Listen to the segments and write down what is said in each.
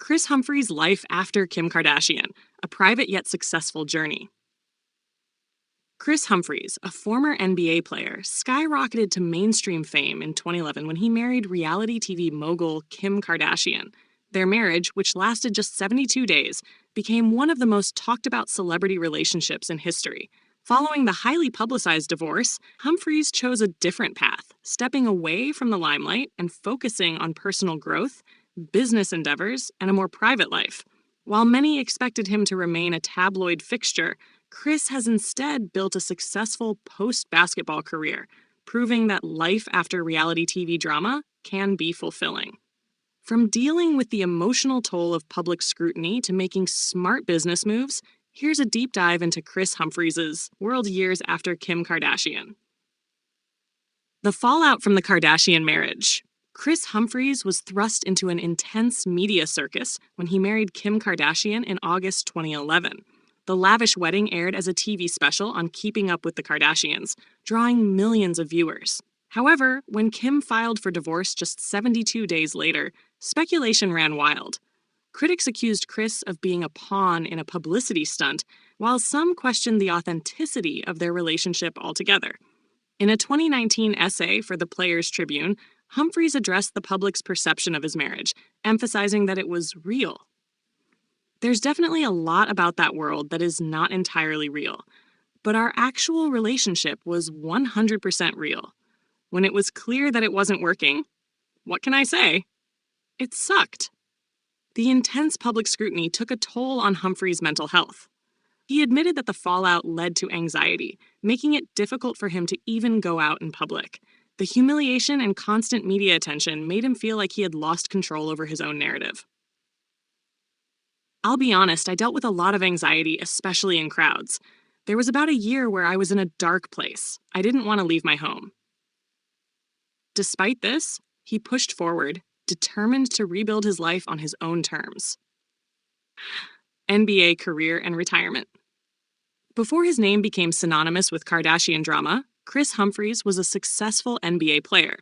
Kris Humphries' life after Kim Kardashian, a private yet successful journey. Kris Humphries, a former NBA player, skyrocketed to mainstream fame in 2011 when he married reality TV mogul Kim Kardashian. Their marriage, which lasted just 72 days, became one of the most talked about celebrity relationships in history. Following the highly publicized divorce, Humphries chose a different path, stepping away from the limelight and focusing on personal growth, business endeavors, and a more private life. While many expected him to remain a tabloid fixture, Kris has instead built a successful post-basketball career, proving that life after reality TV drama can be fulfilling. From dealing with the emotional toll of public scrutiny to making smart business moves, here's a deep dive into Kris Humphries' world years after Kim Kardashian. The fallout from the Kardashian marriage. Kris Humphries was thrust into an intense media circus when he married Kim Kardashian in August 2011. The lavish wedding aired as a TV special on Keeping Up with the Kardashians, drawing millions of viewers. However, when Kim filed for divorce just 72 days later, speculation ran wild. Critics accused Kris of being a pawn in a publicity stunt, while some questioned the authenticity of their relationship altogether. In a 2019 essay for the Players Tribune, Humphries addressed the public's perception of his marriage, emphasizing that it was real. There's definitely a lot about that world that is not entirely real, but our actual relationship was 100% real. When it was clear that it wasn't working, what can I say? It sucked. The intense public scrutiny took a toll on Humphries' mental health. He admitted that the fallout led to anxiety, making it difficult for him to even go out in public. The humiliation and constant media attention made him feel like he had lost control over his own narrative. I'll be honest, I dealt with a lot of anxiety, especially in crowds. There was about a year where I was in a dark place. I didn't want to leave my home. Despite this, he pushed forward, determined to rebuild his life on his own terms. NBA career and retirement. Before his name became synonymous with Kardashian drama, Kris Humphries was a successful NBA player.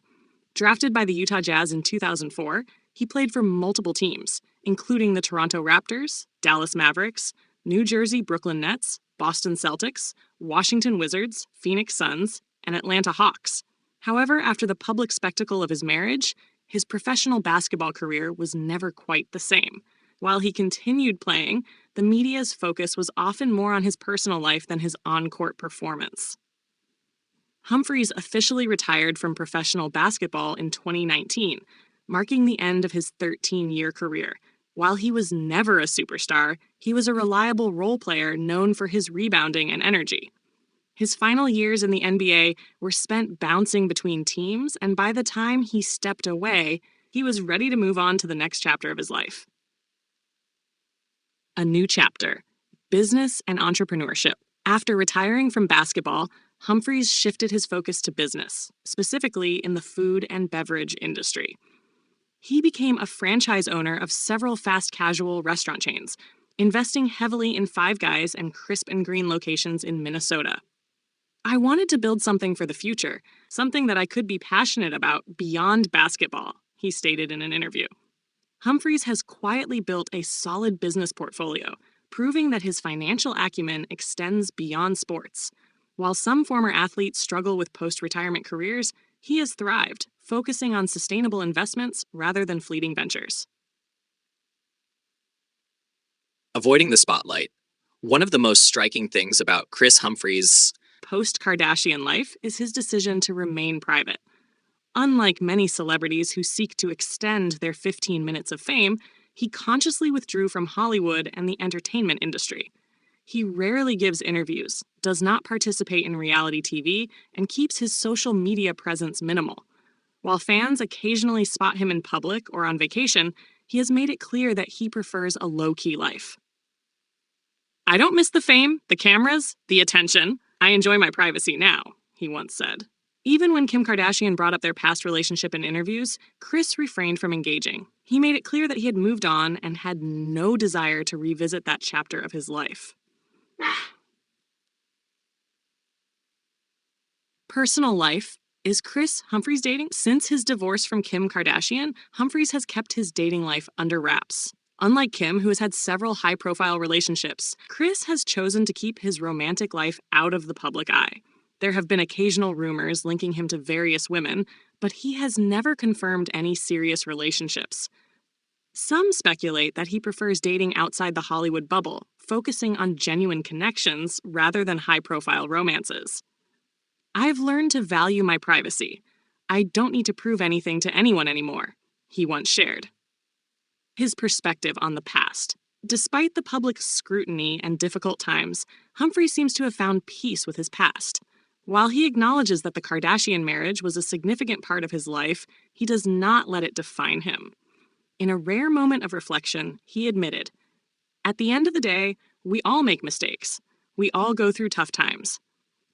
Drafted by the Utah Jazz in 2004, he played for multiple teams, including the Toronto Raptors, Dallas Mavericks, New Jersey Brooklyn Nets, Boston Celtics, Washington Wizards, Phoenix Suns, and Atlanta Hawks. However, after the public spectacle of his marriage, his professional basketball career was never quite the same. While he continued playing, the media's focus was often more on his personal life than his on-court performance. Humphries officially retired from professional basketball in 2019, marking the end of his 13-year career. While he was never a superstar, he was a reliable role player known for his rebounding and energy. His final years in the NBA were spent bouncing between teams, and by the time he stepped away, he was ready to move on to the next chapter of his life. A new chapter: business and entrepreneurship. After retiring from basketball, Humphries shifted his focus to business, specifically in the food and beverage industry. He became a franchise owner of several fast casual restaurant chains, investing heavily in Five Guys and Crisp and Green locations in Minnesota. I wanted to build something for the future, something that I could be passionate about beyond basketball, he stated in an interview. Humphries has quietly built a solid business portfolio, proving that his financial acumen extends beyond sports. While some former athletes struggle with post-retirement careers, he has thrived, focusing on sustainable investments rather than fleeting ventures. Avoiding the spotlight. One of the most striking things about Kris Humphries' post-Kardashian life is his decision to remain private. Unlike many celebrities who seek to extend their 15 minutes of fame, he consciously withdrew from Hollywood and the entertainment industry. He rarely gives interviews, does not participate in reality TV, and keeps his social media presence minimal. While fans occasionally spot him in public or on vacation, he has made it clear that he prefers a low-key life. "I don't miss the fame, the cameras, the attention. I enjoy my privacy now," he once said. Even when Kim Kardashian brought up their past relationship in interviews, Kris refrained from engaging. He made it clear that he had moved on and had no desire to revisit that chapter of his life. Personal life. Is Kris Humphries dating? Since his divorce from Kim Kardashian, Humphries has kept his dating life under wraps. Unlike Kim, who has had several high-profile relationships, Kris has chosen to keep his romantic life out of the public eye. There have been occasional rumors linking him to various women, but he has never confirmed any serious relationships. Some speculate that he prefers dating outside the Hollywood bubble, focusing on genuine connections rather than high-profile romances. "I've learned to value my privacy. I don't need to prove anything to anyone anymore," he once shared. His perspective on the past. Despite the public scrutiny and difficult times, Humphrey seems to have found peace with his past. While he acknowledges that the Kardashian marriage was a significant part of his life, he does not let it define him. In a rare moment of reflection, he admitted, "At the end of the day, we all make mistakes. We all go through tough times.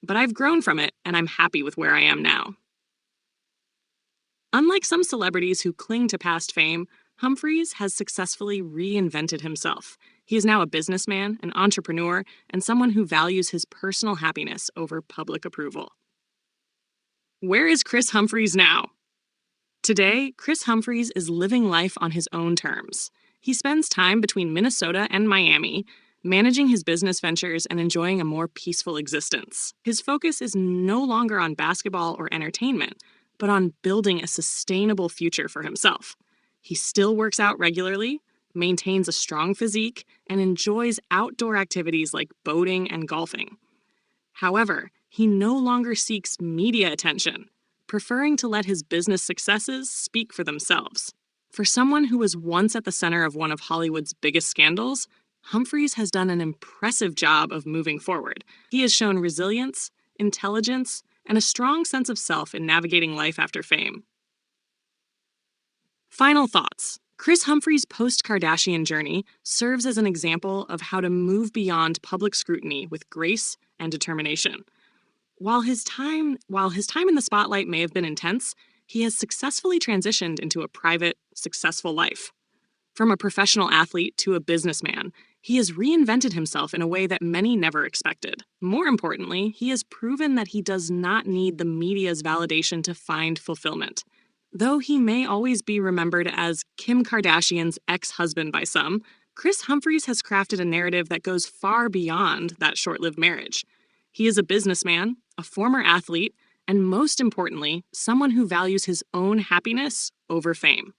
But I've grown from it, and I'm happy with where I am now." Unlike some celebrities who cling to past fame, Humphries has successfully reinvented himself. He is now a businessman, an entrepreneur, and someone who values his personal happiness over public approval. Where is Kris Humphries now? Today, Kris Humphries is living life on his own terms. He spends time between Minnesota and Miami, managing his business ventures and enjoying a more peaceful existence. His focus is no longer on basketball or entertainment, but on building a sustainable future for himself. He still works out regularly, maintains a strong physique, and enjoys outdoor activities like boating and golfing. However, he no longer seeks media attention, preferring to let his business successes speak for themselves. For someone who was once at the center of one of Hollywood's biggest scandals, Humphries has done an impressive job of moving forward. He has shown resilience, intelligence, and a strong sense of self in navigating life after fame. Final thoughts. Kris Humphries' post-Kardashian journey serves as an example of how to move beyond public scrutiny with grace and determination. While his time in the spotlight may have been intense, he has successfully transitioned into a private, successful life. From a professional athlete to a businessman, he has reinvented himself in a way that many never expected. More importantly, he has proven that he does not need the media's validation to find fulfillment. Though he may always be remembered as Kim Kardashian's ex-husband by some, Kris Humphries has crafted a narrative that goes far beyond that short-lived marriage. He is a businessman, a former athlete, and most importantly, someone who values his own happiness over fame.